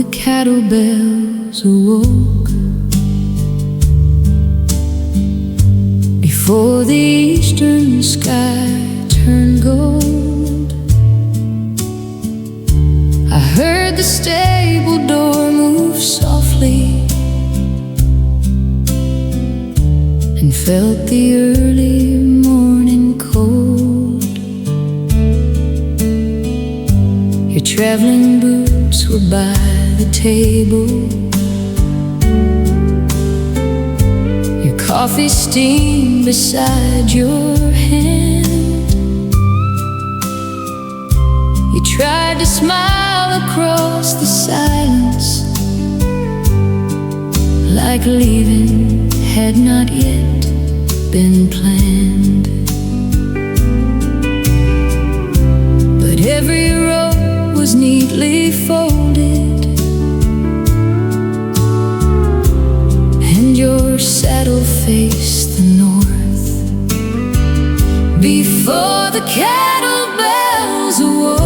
the cattle bells awoke, before the eastern sky turned gold, I heard the stable door move softly and felt the early morning cold. Your traveling boots were by the table, your coffee steamed beside your hand. You tried to smile across the silence, like leaving had not yet been planned. But every robe was neatly folded, and your saddle faced the north, before the cattle bells awoke.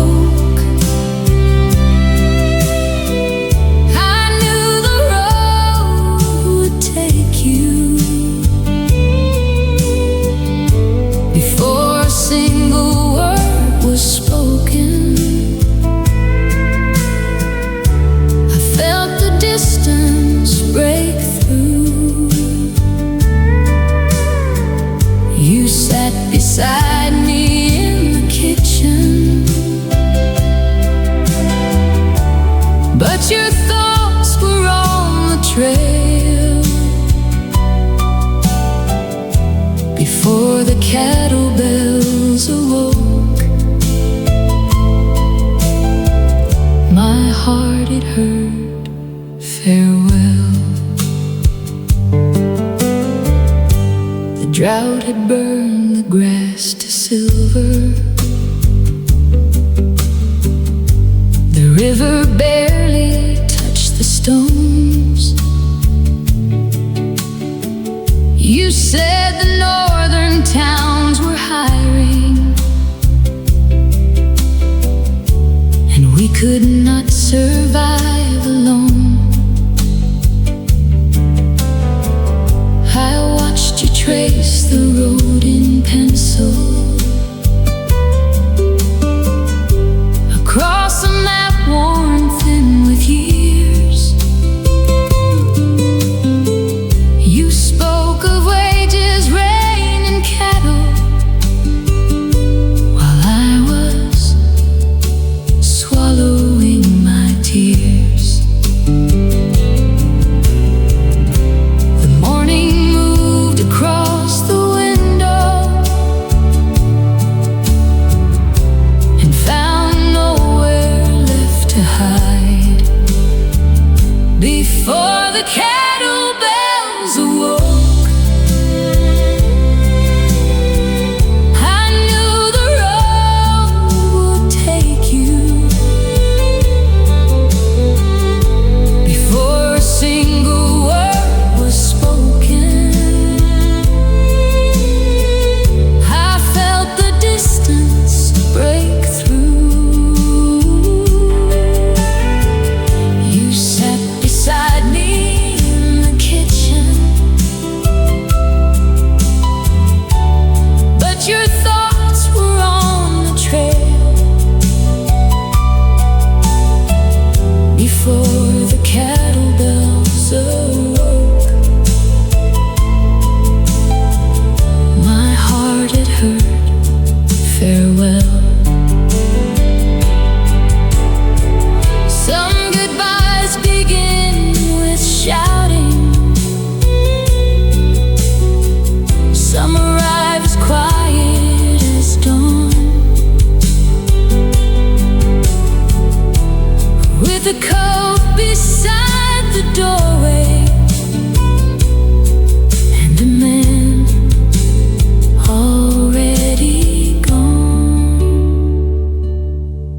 You sat beside me in the kitchen, but your thoughts were on the trail, before the cattle bells awoke. My heart, it heard farewell. The drought had burned the grass to silver, the river barely touched the stones. You said the northern towns were hiring, and we could not survive alone. I watched you trace the road in pencil across a map worn thin with years. You spoke of wages, rain, and cattle, while I was swallowing my tears. The morning moved across the window and found nowhere left to hide, before the cattle bells awoke. I knew the road would take you, before a single word was spoken. I felt the distance break through. You sat beside me in the kitchen, but your thoughts were on the trail, before the cattle bells awoke. My heart, it heard farewell. Some goodbyes begin with shouting, some arrive as quiet as dawn, with a coat beside the doorway and a man already gone,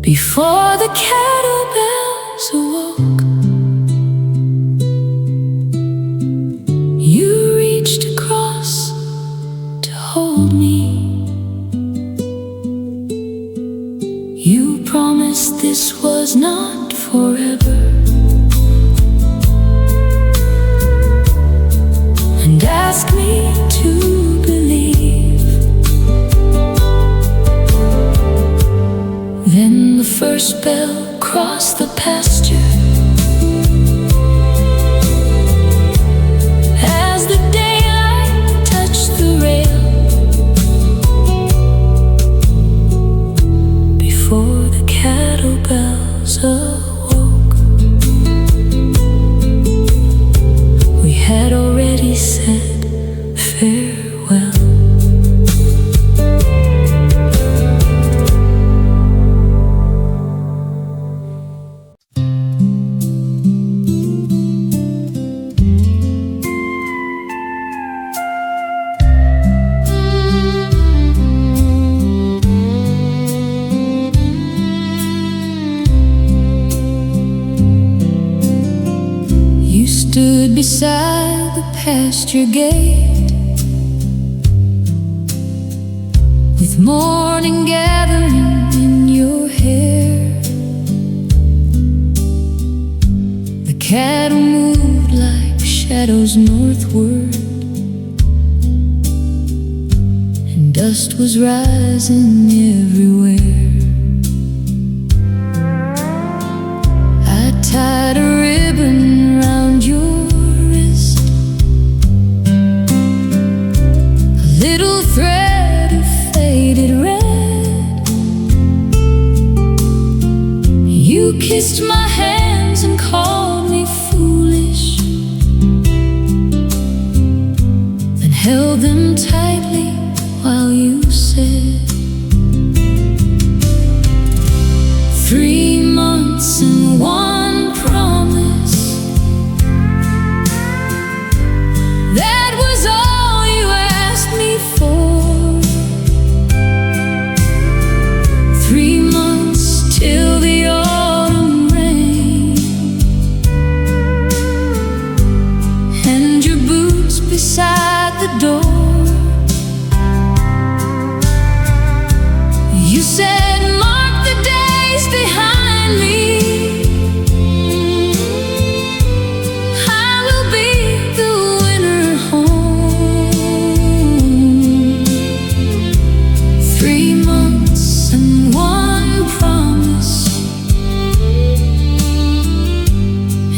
before the cattle bells awoke. You reached across to hold me. You promised this was not forever. spell across the pasture. As the daylight touched the rail, before the cattle bells awoke, we had already said farewell. Stood beside the pasture gate, with morning gathering in your hair. The cattle moved like shadows northward, and dust was rising everywhere. I tied a ribbon round your wrist, a little thread of faded red. You kissed my hands and called me foolish, then held them tightly while you said, 3 months and one promise. That was all you asked me for. 3 months till the autumn rain, and your boots beside the door. You said, mark the days behind me. I will be the winter home. 3 months and one promise,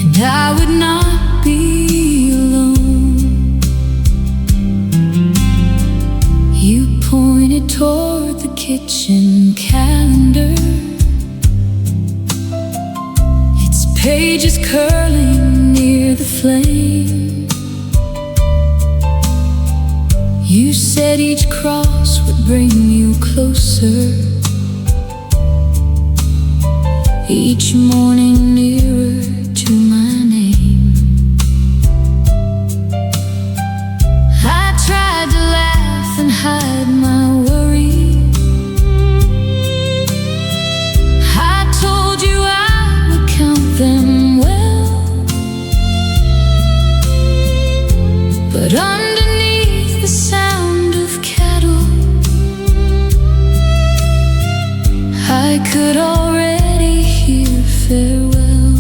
and I would not be alone. You pointed toward the kitchen calendar, its pages curling near the flame. You said each cross would bring you closer, each morning nearer to my name. I tried to laugh and hide my worry. I told you I would count them well, but underneath the sound of cattle, I could already hear farewell.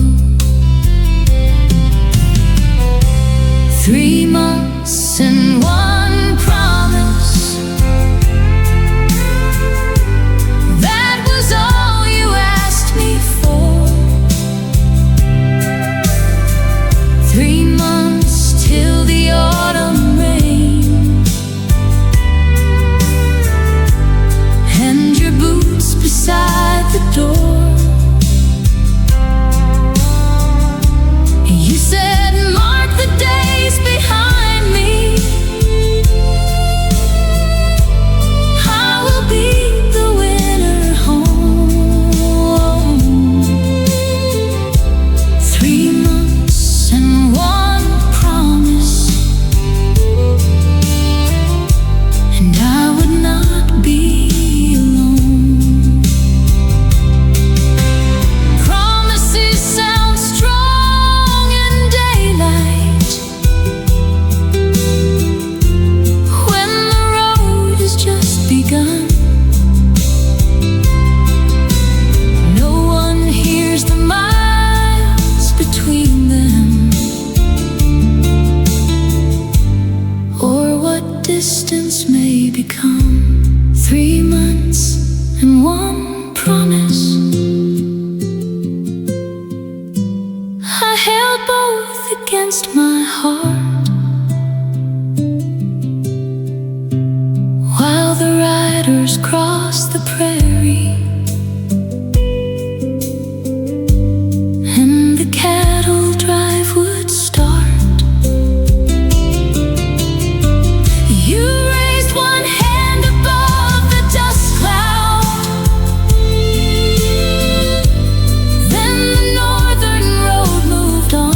3 months and one promise. That was all you asked me for. 3 months till the autumn rain, and your boots beside the door. You said, mark the days behind me. both against my heart, while the riders crossed the prairie and the cattle drive would start. You raised one hand above the dust cloud, then the northern road moved on.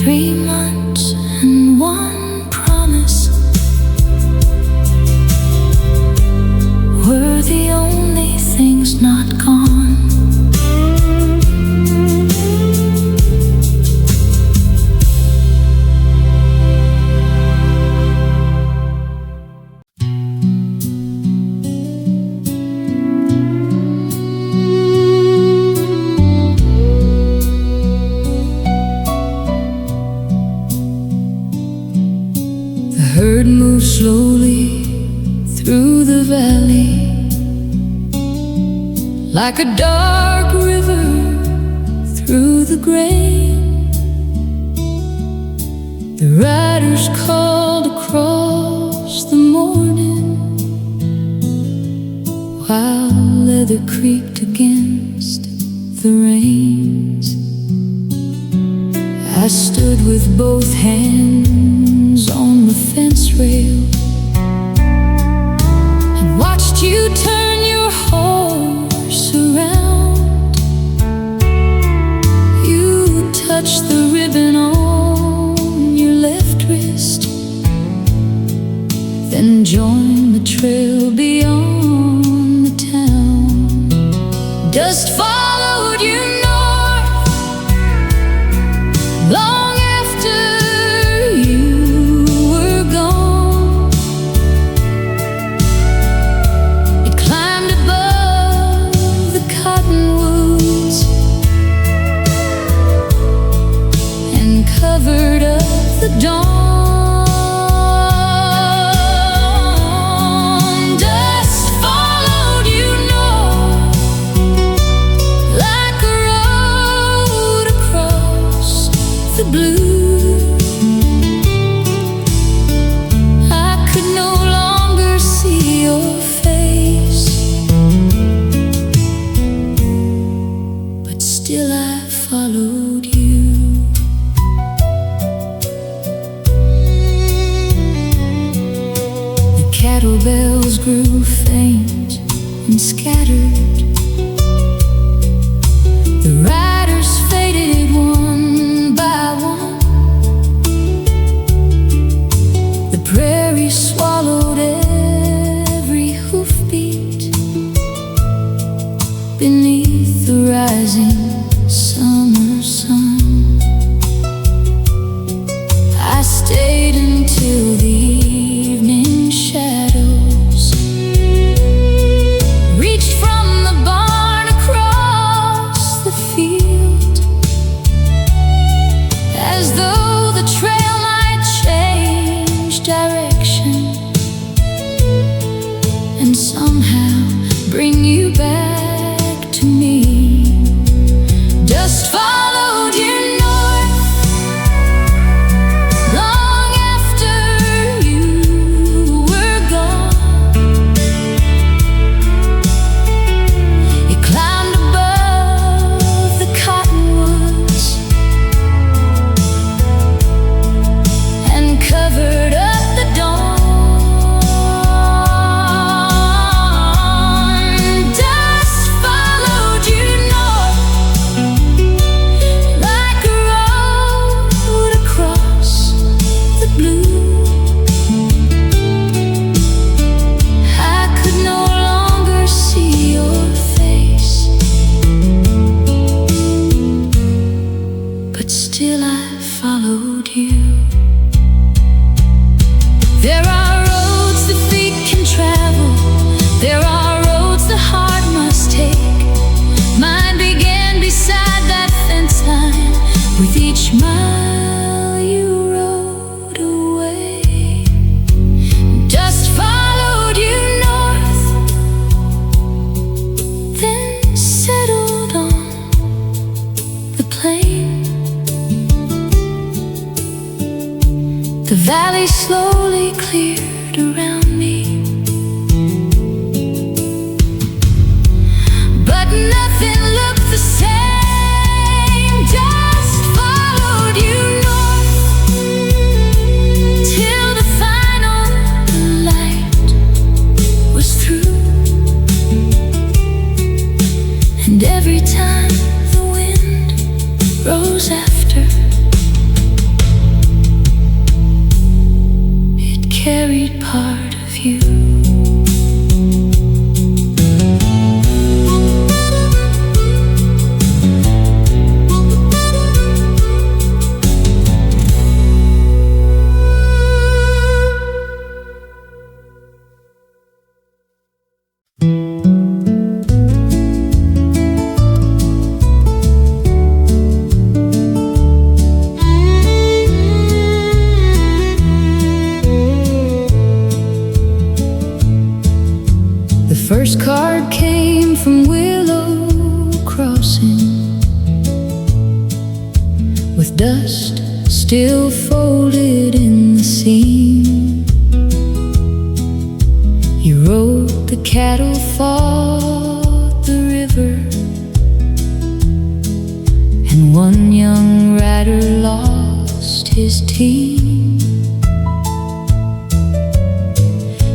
3 months and one promise were the only things not gone. The herd moved slowly through the valley, like a dark river through the grain. The riders called across the morning, while leather creaked against the reins. I stood with both hands on the fence rail and watched you turn your horse around. You touched the ribbon on your left wrist, then joined the trail beyond the town. Dust followed you north, long after you were gone. It climbed above the cottonwoods and covered up the dawn. Dust followed you north, like a road across the blue. I could no longer see your face, but still I followed you. The cattle bells grew faint and scattered. The riders faded one by one. The prairie swallowed every hoofbeat beneath the rising summer sun. I stayed until the evening shadows reached from the barn across the field, as though the trail might change direction and somehow bring you back to me. Dust followed you north, long after you were gone. It climbed above the cottonwoods and covered up the dawn. Dust followed you north, like a road across the blue. I could no longer see your face, but still I followed you. There are roads the feet can travel, there are roads the heart must take. Mine began beside that fence line, with each mile you rode away. Dust followed you north, then settled on The valley slowly cleared around me, but nothing looked the same. Just followed you north till the final light was through. And every time the wind rose after, it carried part of you. The first card came from Willow Crossing, with dust still folded in the seam. You rode the cattle, fought the river, and one young rider lost his team.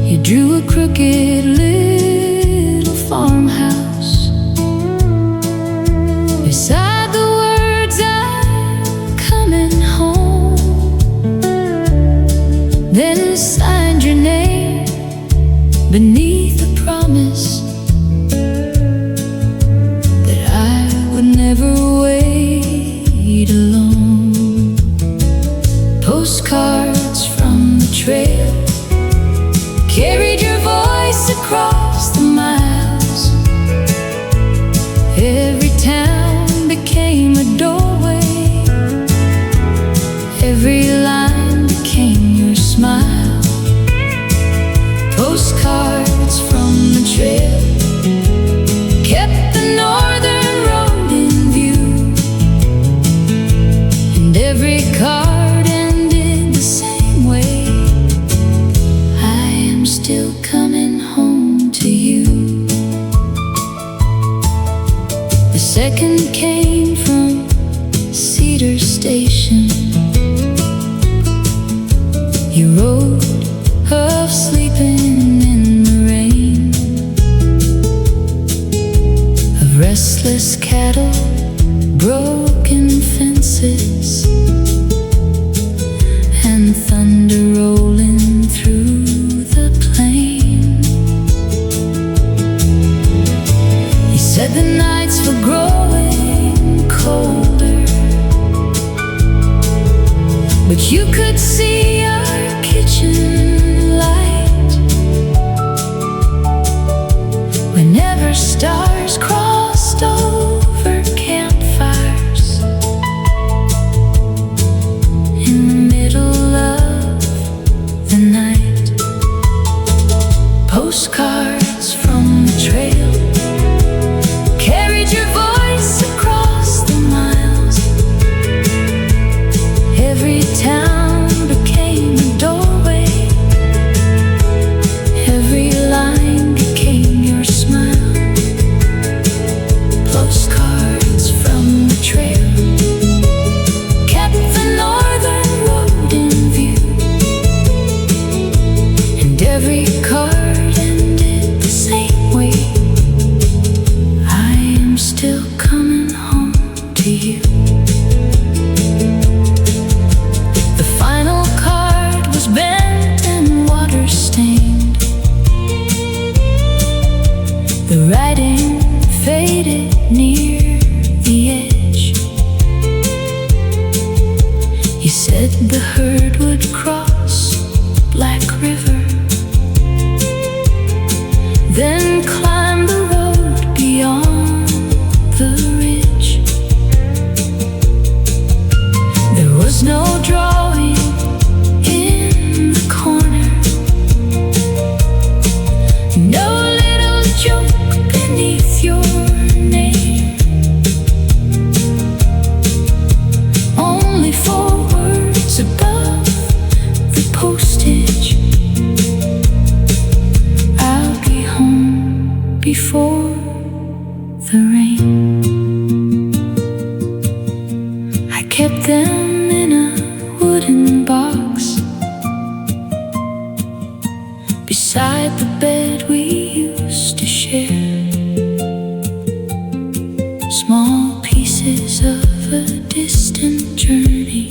You drew a crooked little farmhouse beside the words, "I'm coming home." Then signed your name beneath the promise that I would never wait alone. Postcards from the trail carried your voice across the miles. Every town became a doorway, every line became your smile. Postcards from the trail kept the northern road in view, and every card ended the same way: I am still coming home to you. The second came from Cedar Station. You wrote of sleeping in the rain, of restless cattle, broken fences, and thunder rolling through the plain. You said the nights were growing colder, but you could see our kitchen light whenever stars crossed over campfires in the middle of the night. Postcards from the trail carried your voice across the miles. Every town became a doorway, every line became your smile. Postcards from the trail kept the northern road in view, and every card ended the same way: I am still coming home to you. The final card was bent and water-stained. The writing faded near the edge. You said the herd would cross Black River, then climb the road beyond the ridge. them in a wooden box beside the bed we used to share. Small pieces of a distant journey,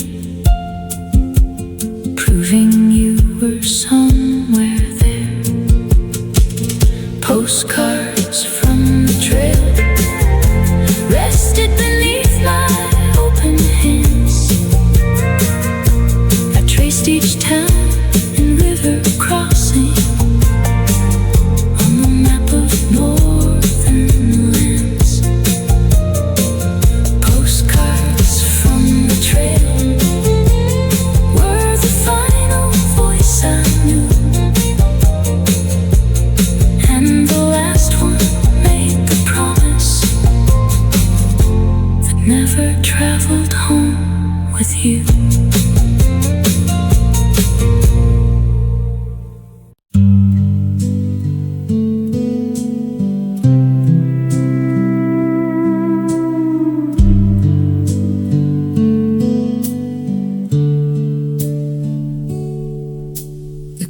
proving you were somewhere there. Postcards from the trail rested beneath my open hands. I traced each town and river crossing on the map of northern lands. Postcards from the trail were the final voice I knew, and the last one made the promise that never traveled home with you.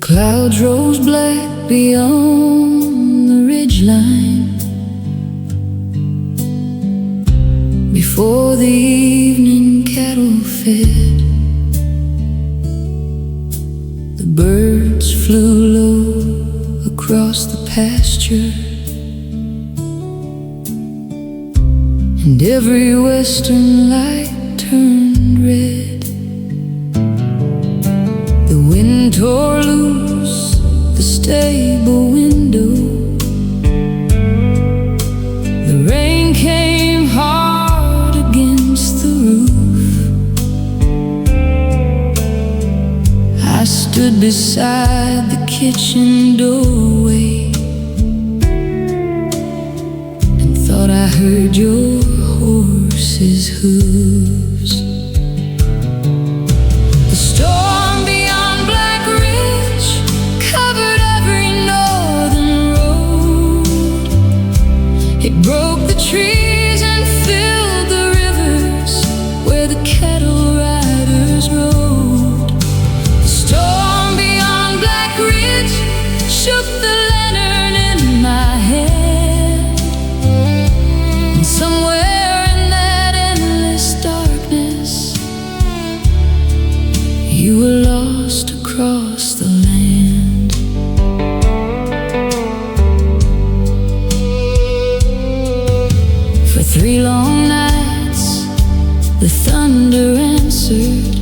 Clouds rose black beyond the ridgeline before the evening cattle fed. The birds flew low across the pasture, and every western light turned red. The wind tore loose the stable window. The rain came hard against the roof. I stood beside the kitchen doorway and thought I heard your horse's hooves. The storm beyond Black Ridge covered every northern road. It broke the trees and filled the rivers where the cattle riders rode. The storm beyond Black Ridge shook the lantern in my hand, and somewhere in that endless darkness you were lost across the land. For 3 long nights the thunder answered.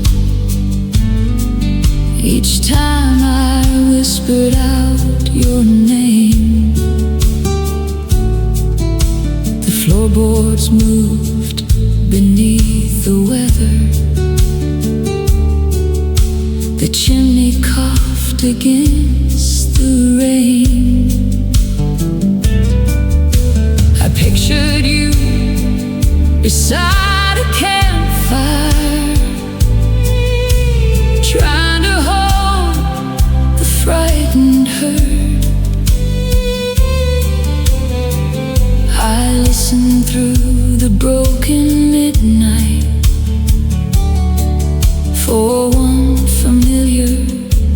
Each time I whispered out your name, the floorboards moved beneath the weather. The chimney coughed against the rain. I pictured you beside a campfire, trying to hold the frightened herd. I listened through the broken midnight for one familiar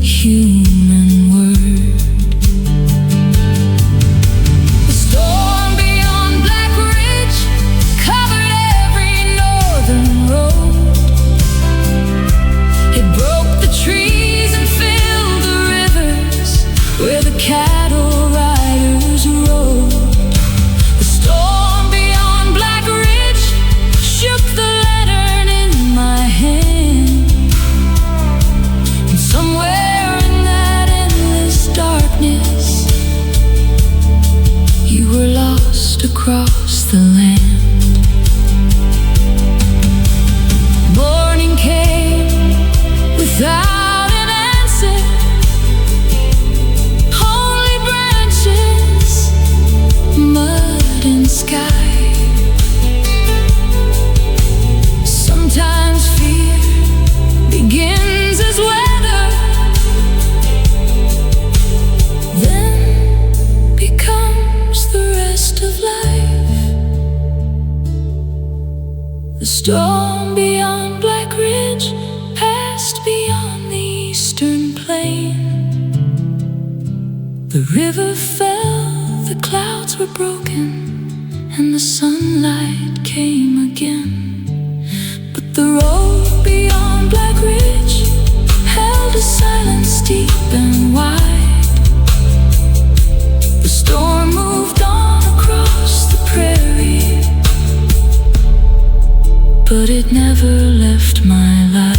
human word. The storm beyond Black Ridge covered every northern road. It broke the trees and filled the rivers where the cattle riders rode. The storm beyond Black Ridge shook the lantern in my hand, and somewhere in that endless darkness you were lost across the land. Morning came without an answer. Only branches, mud and sky. Sometimes fear begins as weather, then becomes the rest of life. The storm beyond Black Ridge ridge passed beyond the eastern plain. The river fell, the clouds were broken, and the sunlight came again. But the road beyond Black Ridge held a silence deep and wide. The storm moved on across the prairie, but it never left my life.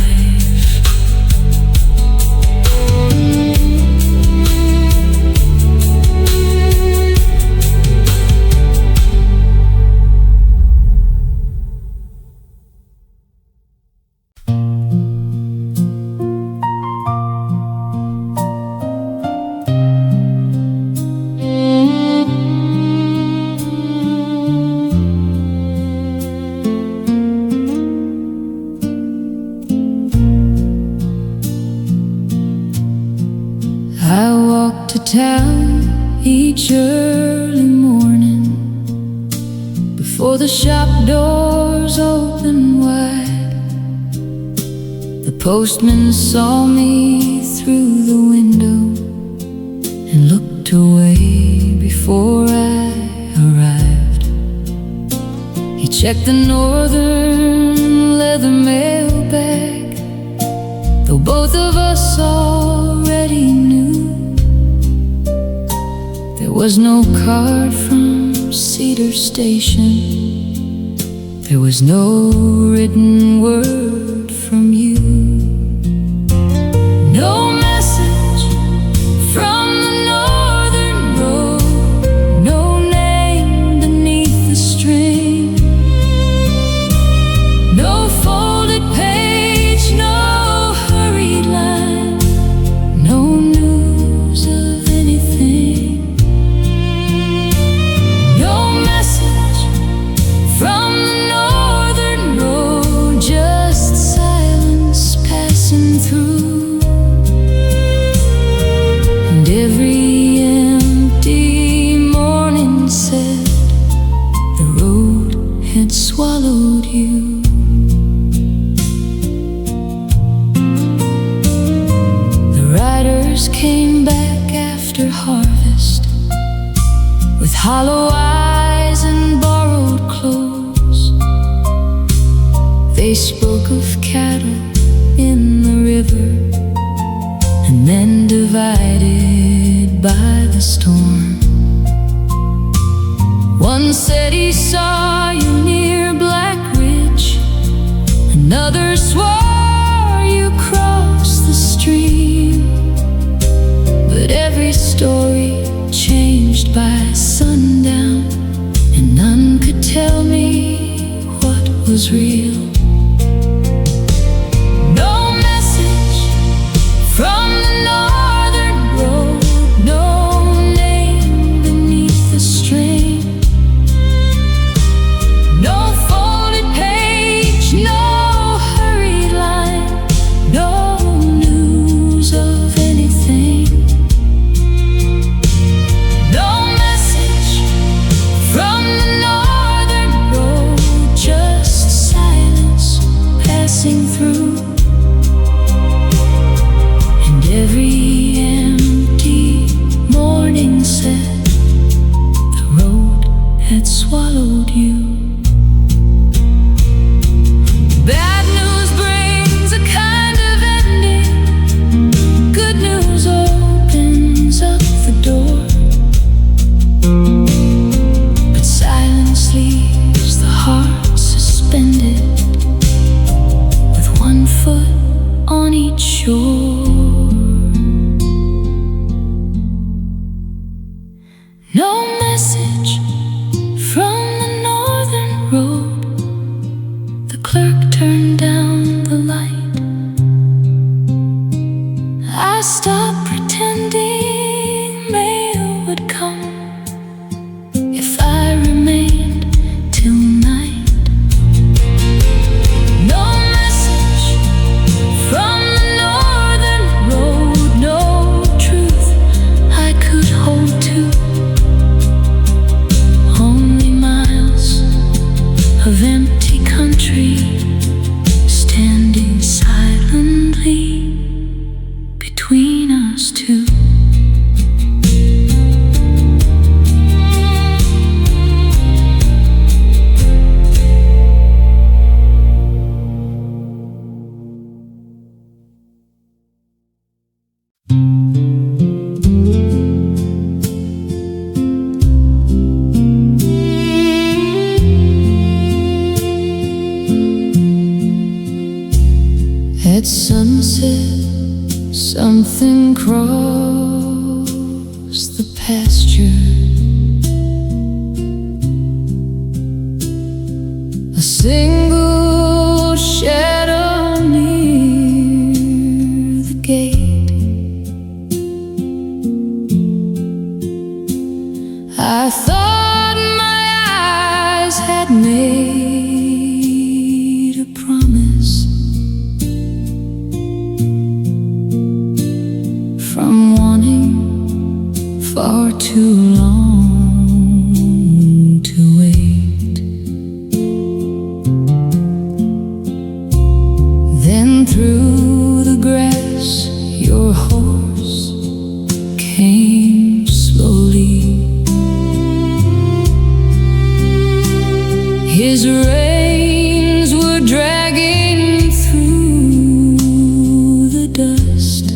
I walk to town each early morning before the shop doors open wide. The postman saw me through the window and looked away before I arrived. He checked the northern leather mailbag, though both of us already knew there was no card from Cedar Station. There was no written word from you. No message from the northern road, no name beneath the string, no folded page, no hurried line, no news of anything. No message from the northern road, just silence passing through. And every empty morning said the road had swallowed you. The riders came back after harvest with hollow eyes and borrowed clothes. They spoke of cattle in the river and then divided by the storm. One said he saw you near Black Ridge, another swore you crossed the stream. But every story changed by sundown, and none could tell me what was real. No message from the northern road, no name beneath the string, no folded page, no hurried line, no news of anything. No message from the northern road, just silence passing through. And every empty morning said the road had swallowed you. Bad news brings a kind of ending, good news opens up the door. But silence leaves the heart suspended, with one foot on each shore. No message from the northern road. The clerk turned down the light. I stopped pretending mail would come if I remained till night. No message from the northern road, no truth I could hold to. Only miles of empty country standing silent. At sunset, something crossed the pasture. A single shadow near the gate. I thought my eyes had made a promise. From wanting far too long to wait. Then through the grass your horse came slowly. His reins were dragging through the dust.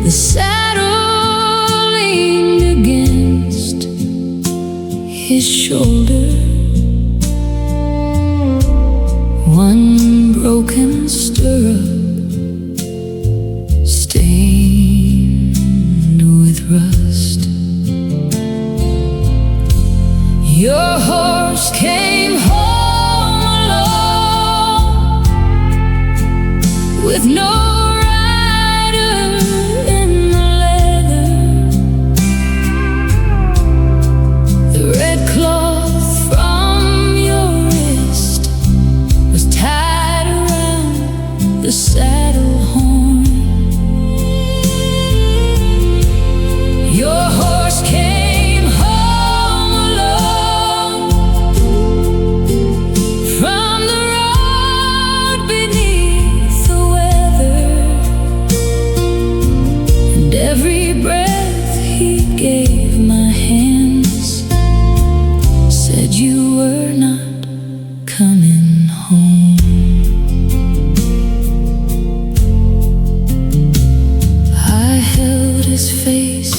The saddle leaned against his shoulder. One broken stirrup stained with rust. Your horse came home alone, with no rider in the leather. The red cloth from your wrist was tied around the saddle horn. Your horse came home alone from the road beneath the weather, and every breath he gave my hands said you were not coming home. I held his face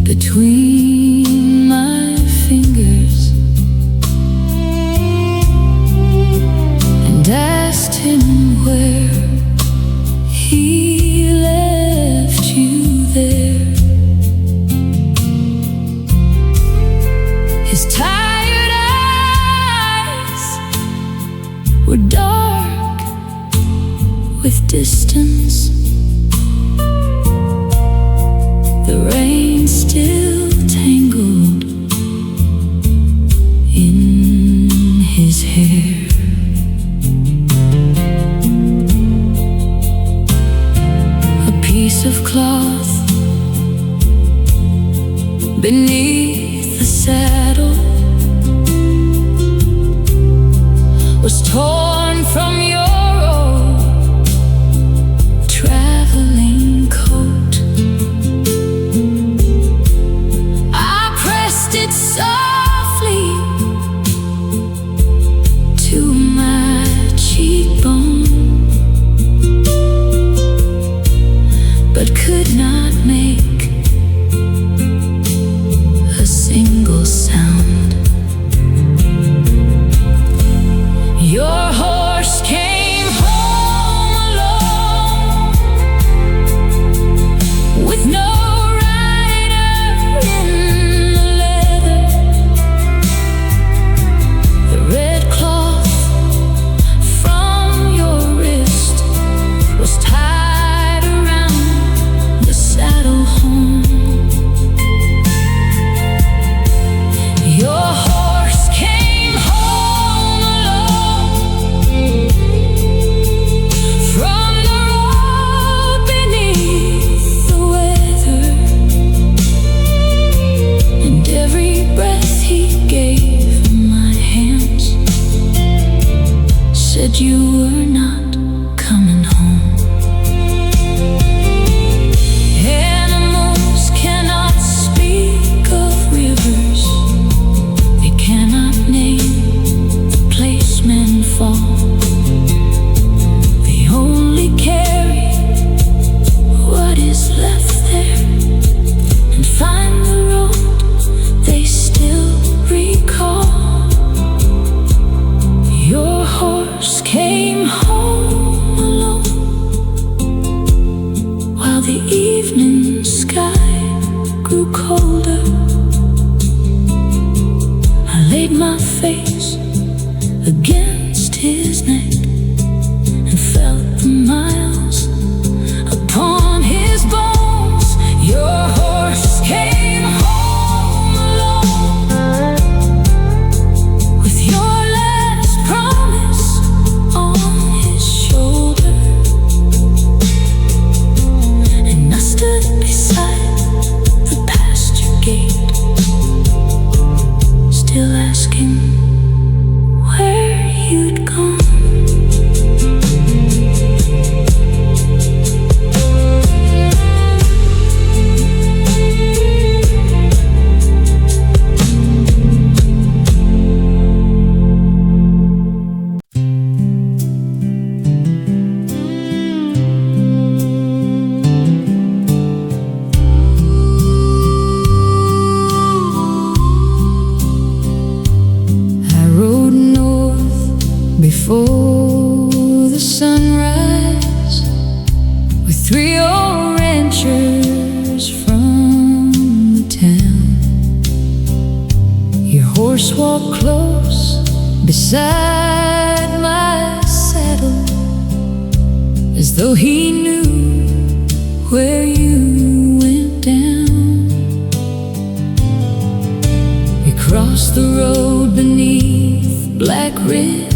between my fingers and asked him where he left you there. His tired eyes were dark with distance. The rain still tangled in his hair. A piece of cloth beneath the saddle was torn from your old traveling coat. I pressed it softly to my cheekbone, but could not make a single sound. Your horse came home alone, with no rider in the leather. face against his neck and felt the miles upon his bones. Your horse came home alone with your last promise on his shoulder, and I stood beside the pasture gate, still asking where you'd gone. Before the sunrise, with 3 old ranchers from the town, your horse walked close beside my saddle, as though he knew where you went down. We crossed the road beneath Black Ridge,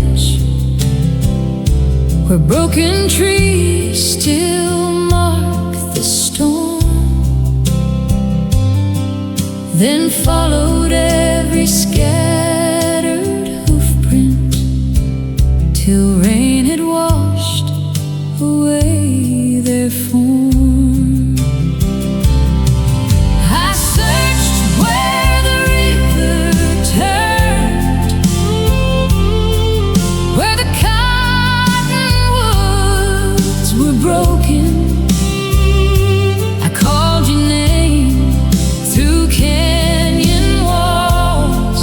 where broken trees still mark the storm. Then followed every scattered hoofprint till rain had washed away their form. I searched where the river turned, where the were broken. I called your name through canyon walls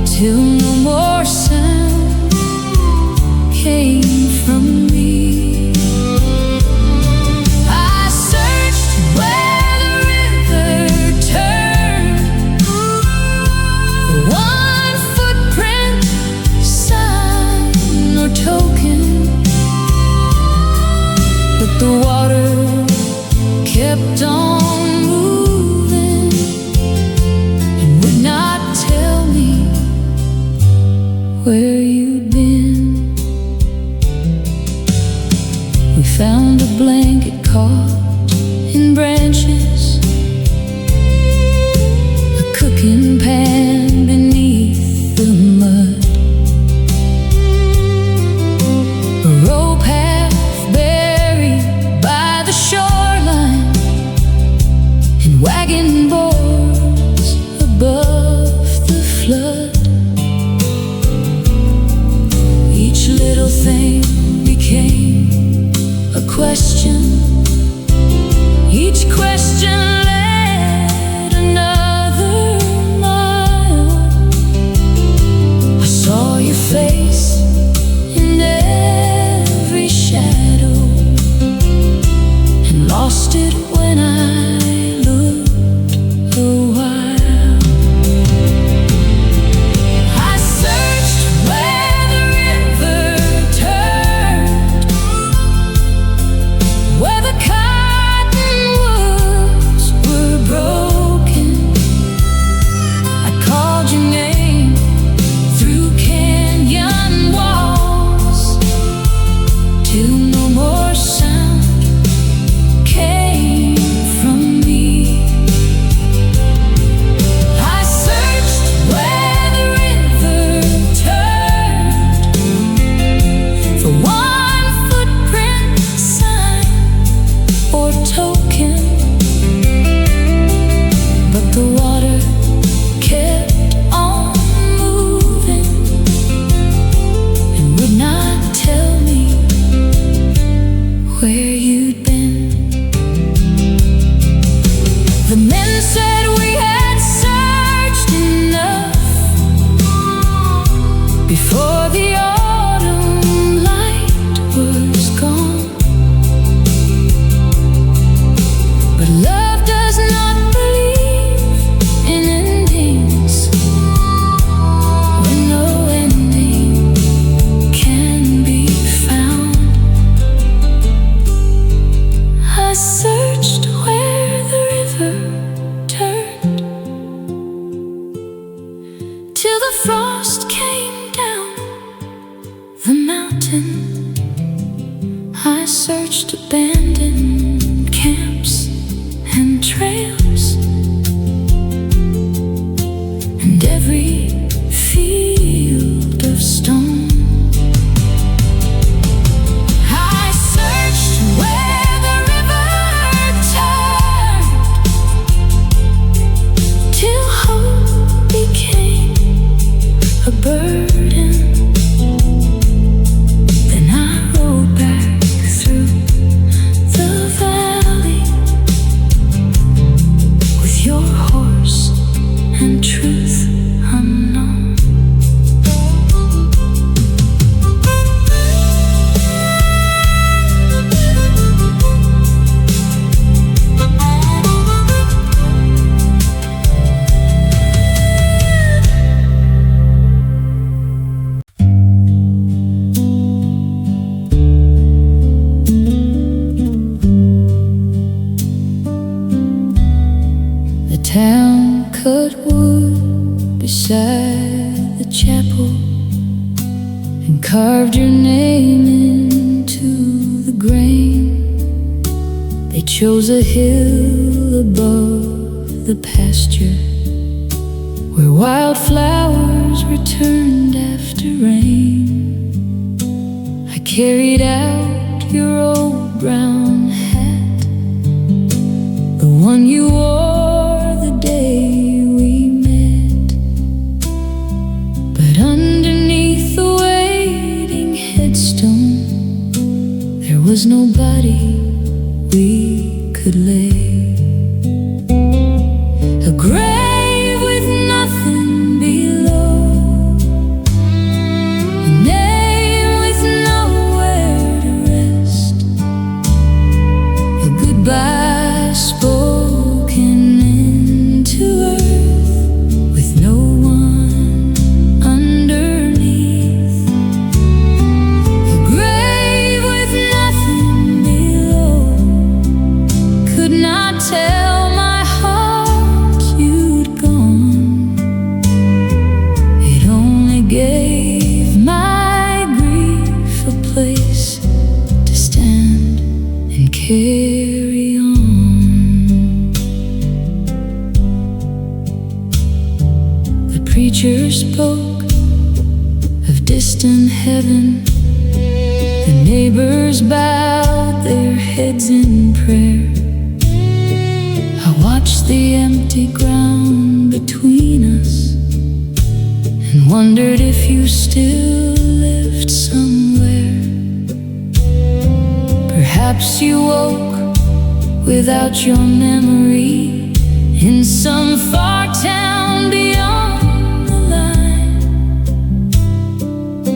till no more sound came from me. I searched where the river turned, for one footprint, sign or token, but the water kept on moving and would not tell me where you'd been. We found a blanket caught in branches, a cooking pan beneath the mud, a rope half buried by the shoreline, and wagon boards above the flood. Each little thing became a question. Each question led another mile. I saw your face in every shadow and lost it when I looked a while. I searched where the river turned, where the cottonwoods the frost came down the mountain, I searched abandoned camps and trails, and every field of stone. I searched where the river turned, till hope became a burden. Then I rode back through the valley with your horse and truth unknown. The town cut wood beside the chapel and carved your name into the grain. They chose a hill above the pasture where wildflowers returned after rain. I carried out your old brown hat, the one you wore the day we met. But underneath the waiting headstone, there was nobody we could lay. A grave with nothing below, a name with nowhere to rest, a goodbye spoken into earth with no one underneath. A grave with nothing below could not tell my heart you'd gone. It only gave my grief a place to stand and carry on. The preacher spoke of distant heaven. The neighbors bowed their heads in prayer. I watched the empty ground between us and wondered if you still lived somewhere. Perhaps you woke without your memory in some far town beyond the line.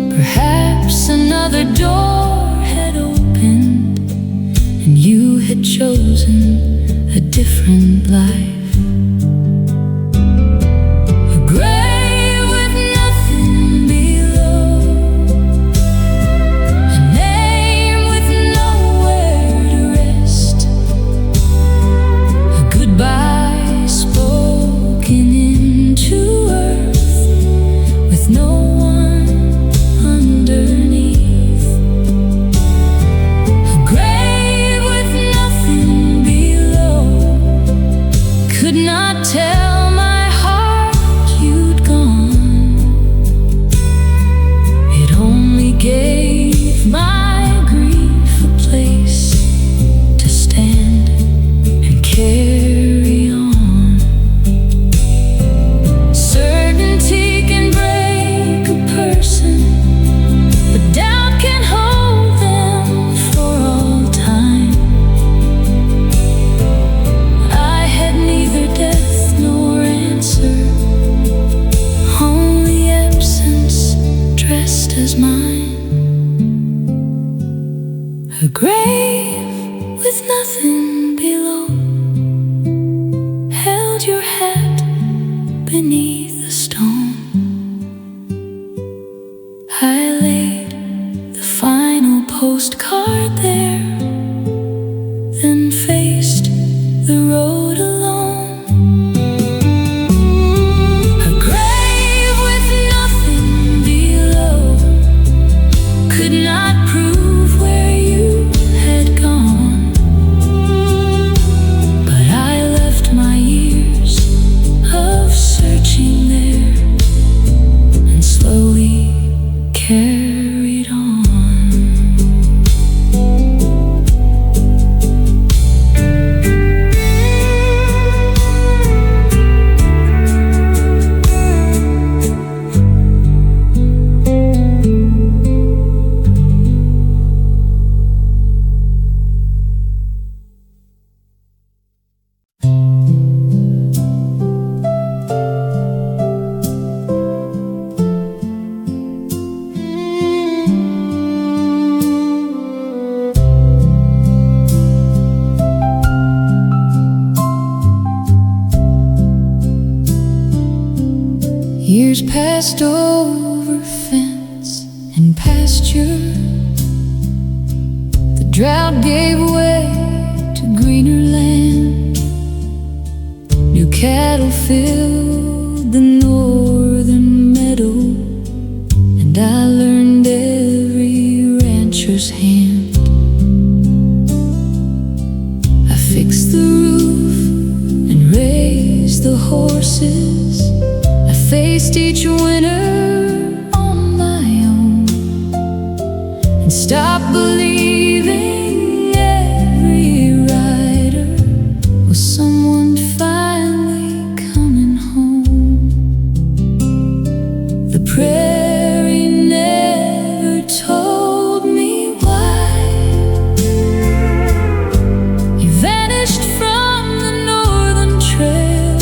Perhaps another door had opened and you had chosen a different life. A grave with nothing below, a name with nowhere to rest, a goodbye spoken into earth with no one underneath. A grave with nothing below could not tell my heart you'd gone. It only gave my grief a place to stand and carry on. Certainty can break a person, but doubt can hold them for all time. I had neither death nor answer, only absence dressed as mine. A grave with nothing below held your hat beneath the stone. I laid the final postcard there, then faced the road alone. A grave with Years passed over fence and pasture. The drought gave way to greener land. New cattle filled the northern meadow, and I learned every rancher's hand. I fixed the roof and raised the horses. I faced each winter on my own, and stopped believing every rider was someone finally coming home. The prairie never told me why you vanished from the northern trail.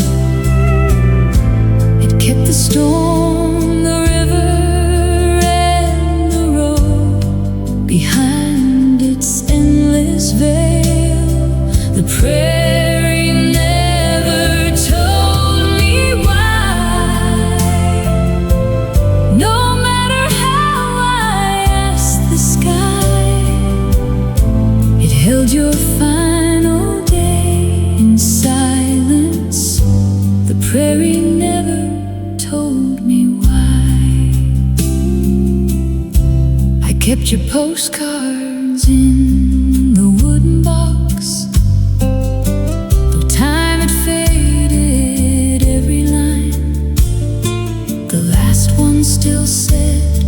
It kept the storm, the river, and the road behind its endless veil. The prairie never told me why. No matter how I asked the sky, it held your final day in silence. The prairie never told me why. I kept your postcards in the wooden box. Though time had faded every line, the last one still said,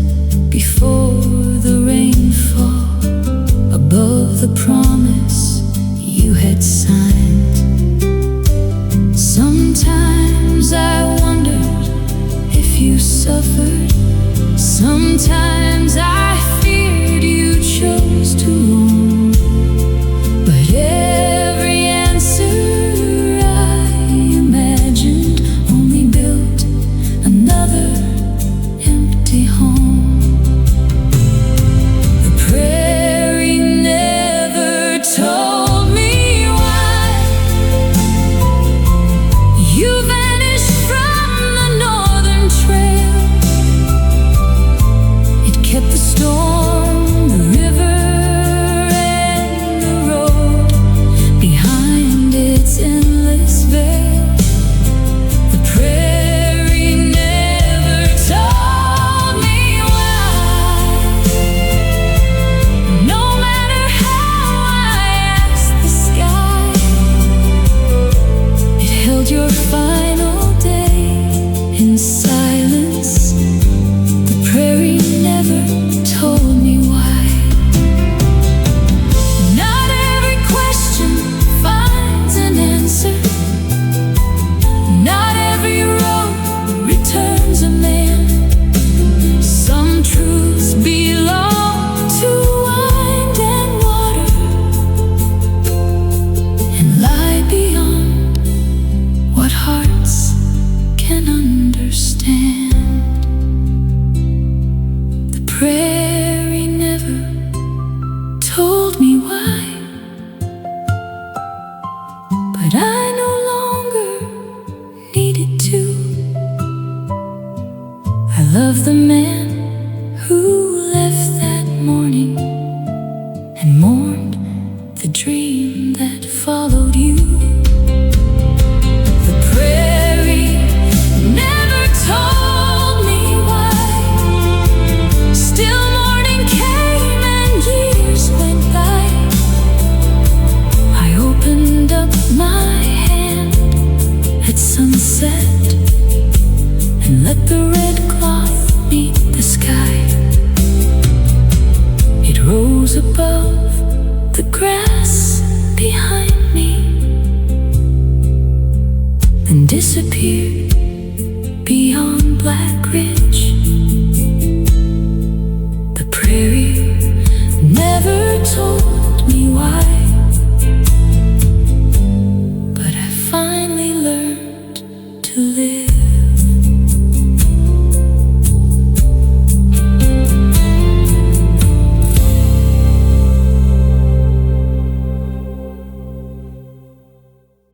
before the rainfall, above the promise you had signed. Sometimes I wondered if you suffered. Sometimes I feared you chose to roam. But every answer I imagined only built another empty home. The prairie never told me why you vanished from the northern trail. It kept the storm, the river, and the road behind its endless veil. The prairie never told me why. No matter how I asked the sky, it held your final day in silence. The prairie never told me why. Not every question finds an answer. Not every road returns a man. Some truths belong to wind and water, and lie beyond what hearts can understand. The prairie never told me why, but I no longer needed to. I love the man who left that morning and mourned the dream that followed you. The prairie never told me why. Still morning came and years went by. I opened up my hand at sunset and let the red cloth meet the sky. It rose above the grass behind me and disappeared